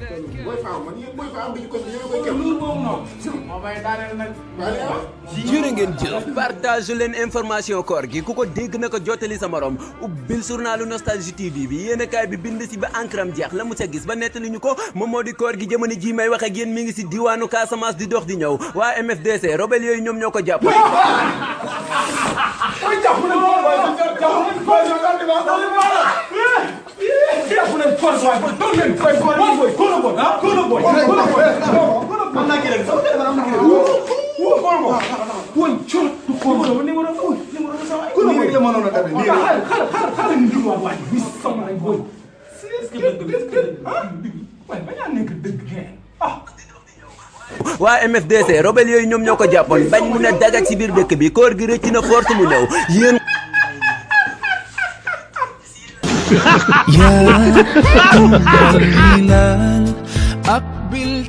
booy faaw man yéen booy faaw dañu ko koy képp. jërë ngeen jëf partage leen information koor gi ku ko dégg na ko jottali sa morom ubbil journalu Nostalgie TV bi yéen a kaay bi bind si ba ankram jeex la mu sa gis ba nettali ñu ko moom moo di koor gi jamono ji may wax ak yéen mi ngi si diwaanu Casamance di dox di ñëw waa MFDC rebelle yooyu ñoom ñoo ko jàpp. waa MFDC rebelle yooyu ñoom ñoo ko jàppoon bañ mun a dagak si biir dëkk bi koor gi rëcc na force mu ñëw yéen يا قمر الهلال أقبل